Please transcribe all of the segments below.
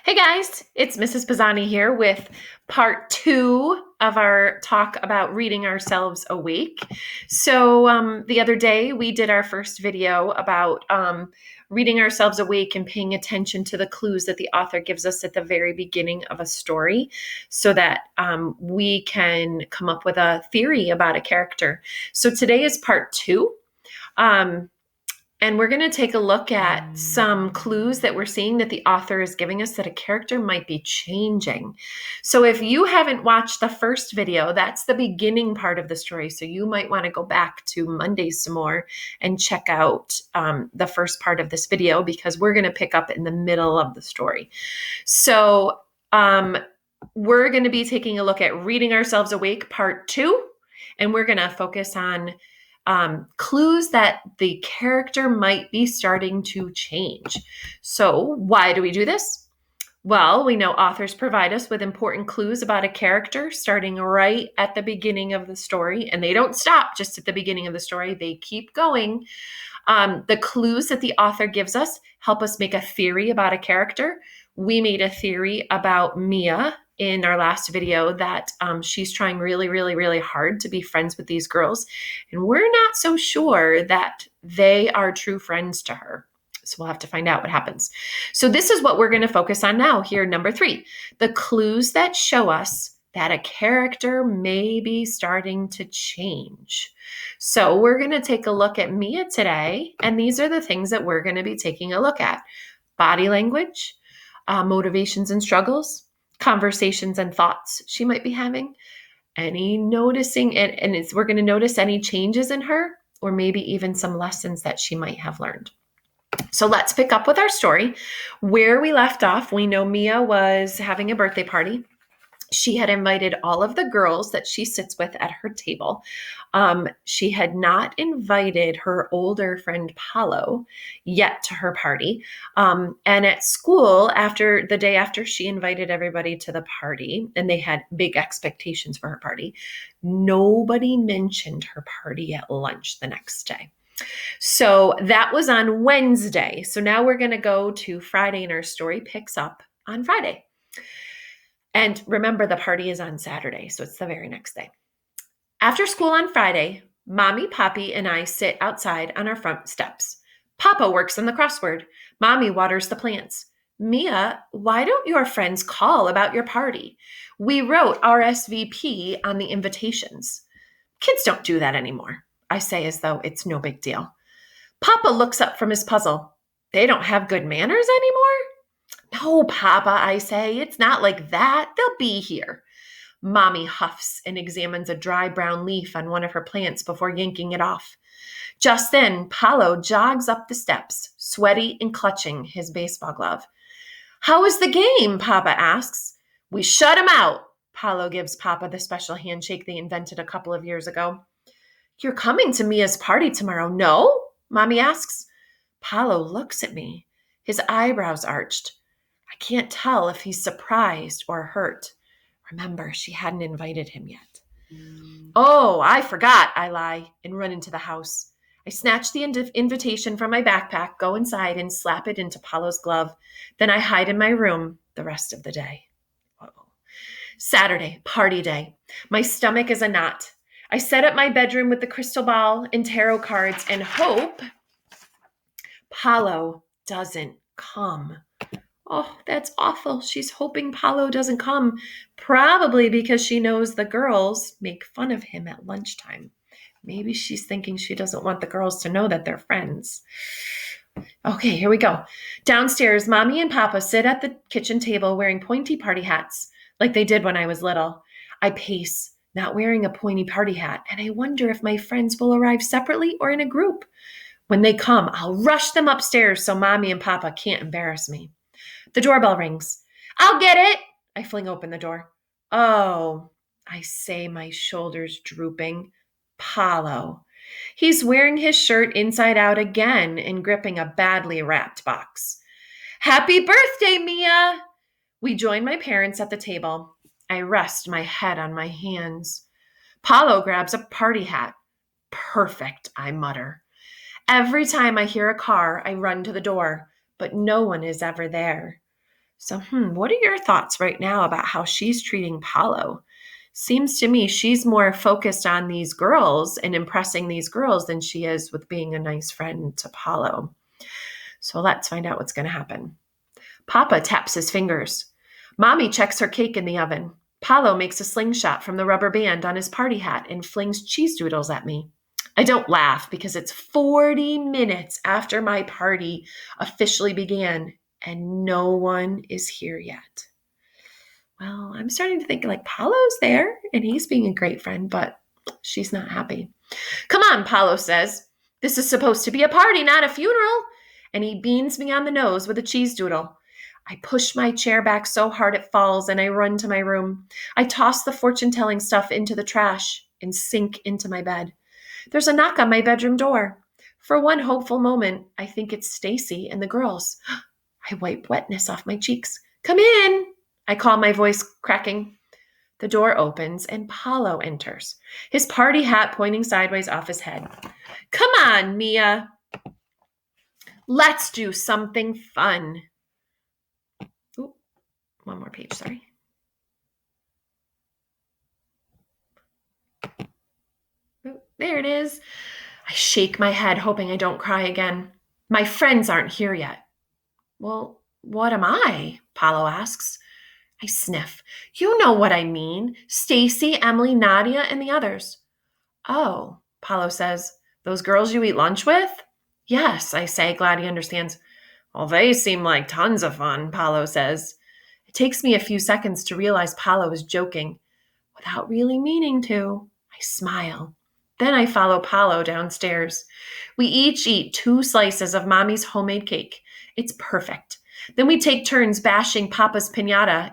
Hey guys, it's Mrs. Pisani here with part 2 of our talk about reading ourselves awake. So the other day we did our first video about reading ourselves awake and paying attention to the clues that the author gives us at the very beginning of a story so that we can come up with a theory about a character. So today is part 2. And we're going to take a look at some clues that we're seeing that the author is giving us that a character might be changing. So if you haven't watched the first video, that's the beginning part of the story. So you might want to go back to Monday some more and check out the first part of this video because we're going to pick up in the middle of the story. So we're going to be taking a look at Reading Ourselves Awake part 2, and we're going to focus on clues that the character might be starting to change. So why do we do this? Well, we know authors provide us with important clues about a character starting right at the beginning of the story, and they don't stop just at the beginning of the story. They keep going. The clues that the author gives us help us make a theory about a character. We made a theory about Mia in our last video that she's trying really, really, really hard to be friends with these girls. And we're not so sure that they are true friends to her. So we'll have to find out what happens. So this is what we're going to focus on now here, number 3. The clues that show us that a character may be starting to change. So we're going to take a look at Mia today, and these are the things that we're going to be taking a look at. Body language, motivations and struggles, conversations and thoughts she might be having, any noticing, and we're going to notice any changes in her, or maybe even some lessons that she might have learned. So let's pick up with our story. Where we left off, we know Mia was having a birthday party. She had invited all of the girls that she sits with at her table. She had not invited her older friend Paolo yet to her party. And at school, after the day after she invited everybody to the party, and they had big expectations for her party, nobody mentioned her party at lunch the next day. So that was on Wednesday. So now we're going to go to Friday, and our story picks up on Friday. And remember, the party is on Saturday, so it's the very next day. After school on Friday, Mommy, Poppy, and I sit outside on our front steps. Papa works on the crossword. Mommy waters the plants. Mia, why don't your friends call about your party? We wrote RSVP on the invitations. Kids don't do that anymore, I say as though it's no big deal. Papa looks up from his puzzle. They don't have good manners anymore? No, Papa, I say, it's not like that. They'll be here. Mommy huffs and examines a dry brown leaf on one of her plants before yanking it off. Just then, Paolo jogs up the steps, sweaty and clutching his baseball glove. How was the game? Papa asks. We shut him out. Paolo gives Papa the special handshake they invented a couple of years ago. You're coming to Mia's party tomorrow, no? Mommy asks. Paolo looks at me, his eyebrows arched. I can't tell if he's surprised or hurt. Remember, she hadn't invited him yet. Oh, I forgot, I lie and run into the house. I snatch the invitation from my backpack, go inside, and slap it into Paolo's glove. Then I hide in my room the rest of the day. Saturday, party day. My stomach is a knot. I set up my bedroom with the crystal ball and tarot cards and hope Paolo doesn't come. Oh, that's awful. She's hoping Paolo doesn't come, probably because she knows the girls make fun of him at lunchtime. Maybe she's thinking she doesn't want the girls to know that they're friends. Okay, here we go. Downstairs, Mommy and Papa sit at the kitchen table wearing pointy party hats, like they did when I was little. I pace, not wearing a pointy party hat, and I wonder if my friends will arrive separately or in a group. When they come, I'll rush them upstairs so Mommy and Papa can't embarrass me. The doorbell rings. I'll get it. I fling open the door. Oh, I say, my shoulders drooping. Paolo. He's wearing his shirt inside out again and gripping a badly wrapped box. Happy birthday, Mia! We join my parents at the table. I rest my head on my hands. Paolo grabs a party hat. Perfect, I mutter. Every time I hear a car, I run to the door, but no one is ever there. So, what are your thoughts right now about how she's treating Paulo? Seems to me she's more focused on these girls and impressing these girls than she is with being a nice friend to Paulo. So let's find out what's going to happen. Papa taps his fingers. Mommy checks her cake in the oven. Paulo makes a slingshot from the rubber band on his party hat and flings cheese doodles at me. I don't laugh because it's 40 minutes after my party officially began and no one is here yet. Well, I'm starting to think like Paulo's there and he's being a great friend, but she's not happy. Come on, Paulo says. This is supposed to be a party, not a funeral. And he beans me on the nose with a cheese doodle. I push my chair back so hard it falls and I run to my room. I toss the fortune-telling stuff into the trash and sink into my bed. There's a knock on my bedroom door. For one hopeful moment, I think it's Stacy and the girls. I wipe wetness off my cheeks. Come in, I call, my voice cracking. The door opens and Paulo enters, his party hat pointing sideways off his head. Come on, Mia. Let's do something fun. Ooh, one more page, sorry. Ooh, there it is. I shake my head, hoping I don't cry again. My friends aren't here yet. Well, what am I? Paulo asks. I sniff. You know what I mean. Stacy, Emily, Nadia, and the others. Oh, Paulo says. Those girls you eat lunch with? Yes, I say, glad he understands. Well, they seem like tons of fun, Paulo says. It takes me a few seconds to realize Paulo is joking. Without really meaning to, I smile. Then I follow Paulo downstairs. We each eat 2 slices of Mommy's homemade cake. It's perfect. Then we take turns bashing Papa's piñata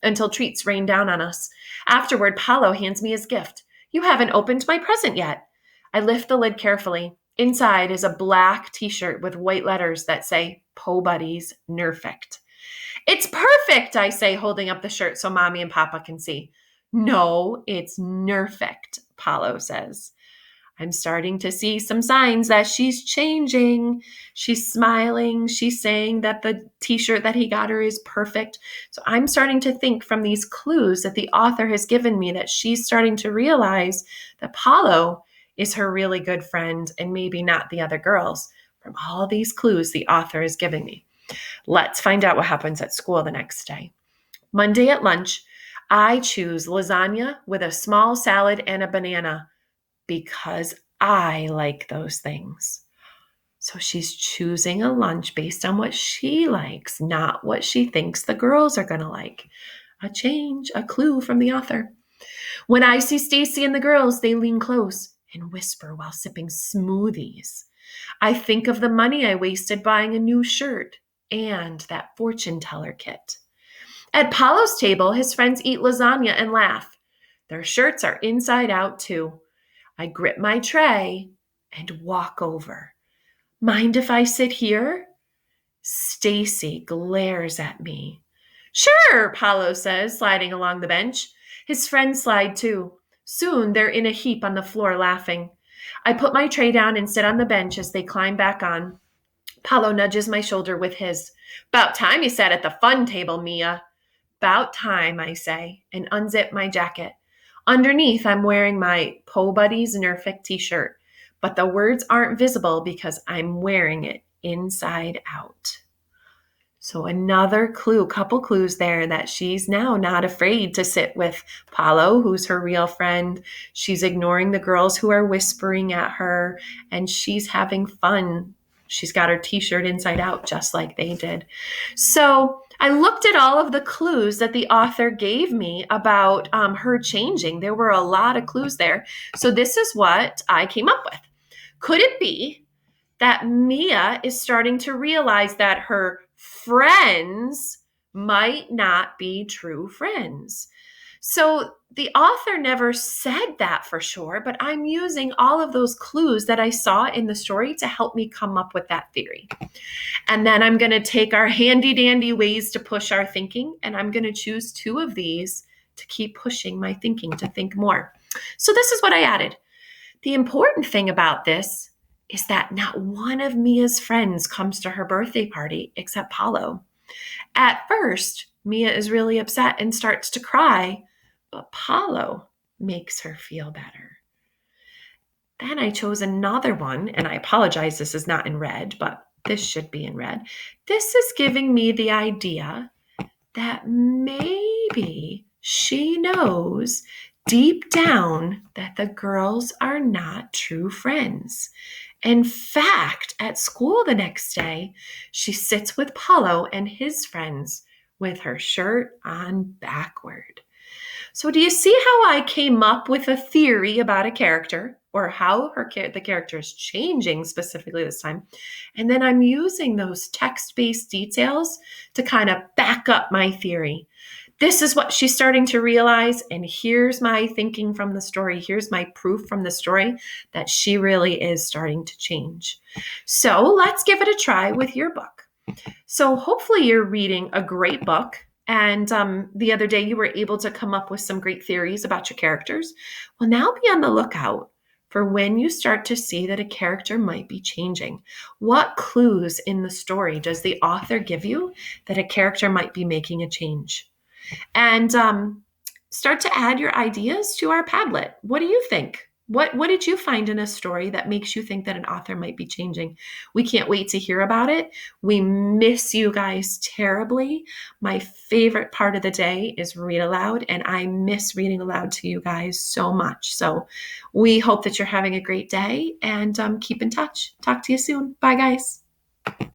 until treats rain down on us. Afterward, Paulo hands me his gift. You haven't opened my present yet. I lift the lid carefully. Inside is a black t-shirt with white letters that say, Po Buddies, Nerfect. It's perfect, I say, holding up the shirt so Mommy and Papa can see. No, it's Nerfect, Paulo says. I'm starting to see some signs that she's changing. She's smiling. She's saying that the t-shirt that he got her is perfect. So I'm starting to think from these clues that the author has given me that she's starting to realize that Paulo is her really good friend and maybe not the other girls from all these clues the author is giving me. Let's find out what happens at school the next day. Monday at lunch, I choose lasagna with a small salad and a banana because I like those things. So she's choosing a lunch based on what she likes, not what she thinks the girls are going to like. A change, a clue from the author. When I see Stacy and the girls, they lean close and whisper while sipping smoothies. I think of the money I wasted buying a new shirt and that fortune teller kit. At Paulo's table, his friends eat lasagna and laugh. Their shirts are inside out too. I grip my tray and walk over. Mind if I sit here? Stacy glares at me. Sure, Paulo says, sliding along the bench. His friends slide too. Soon they're in a heap on the floor laughing. I put my tray down and sit on the bench as they climb back on. Paulo nudges my shoulder with his. About time you sat at the fun table, Mia. About time, I say, and unzip my jacket. Underneath, I'm wearing my Po Buddies Nerfect t-shirt, but the words aren't visible because I'm wearing it inside out. So another clue, couple clues there that she's now not afraid to sit with Paulo, who's her real friend. She's ignoring the girls who are whispering at her, and she's having fun. She's got her t-shirt inside out just like they did. So I looked at all of the clues that the author gave me about her changing. There were a lot of clues there. So this is what I came up with. Could it be that Mia is starting to realize that her friends might not be true friends? So the author never said that for sure, but I'm using all of those clues that I saw in the story to help me come up with that theory. And then I'm going to take our handy dandy ways to push our thinking, and I'm going to choose 2 of these to keep pushing my thinking to think more. So this is what I added. The important thing about this is that not one of Mia's friends comes to her birthday party except Paulo. At first, Mia is really upset and starts to cry, but Paulo makes her feel better. Then I chose another one, and I apologize, this is not in red, but this should be in red. This is giving me the idea that maybe she knows deep down that the girls are not true friends. In fact, at school the next day, she sits with Paulo and his friends with her shirt on backward. So, do you see how I came up with a theory about a character or how the character is changing specifically this time? And then I'm using those text-based details to kind of back up my theory. This is what she's starting to realize. And here's my thinking from the story. Here's my proof from the story that she really is starting to change. So let's give it a try with your book. So hopefully you're reading a great book. And the other day you were able to come up with some great theories about your characters. Well, now be on the lookout for when you start to see that a character might be changing. What clues in the story does the author give you that a character might be making a change? And start to add your ideas to our Padlet. What do you think? What did you find in a story that makes you think that an author might be changing? We can't wait to hear about it. We miss you guys terribly. My favorite part of the day is read aloud, and I miss reading aloud to you guys so much. So we hope that you're having a great day, and keep in touch. Talk to you soon. Bye, guys.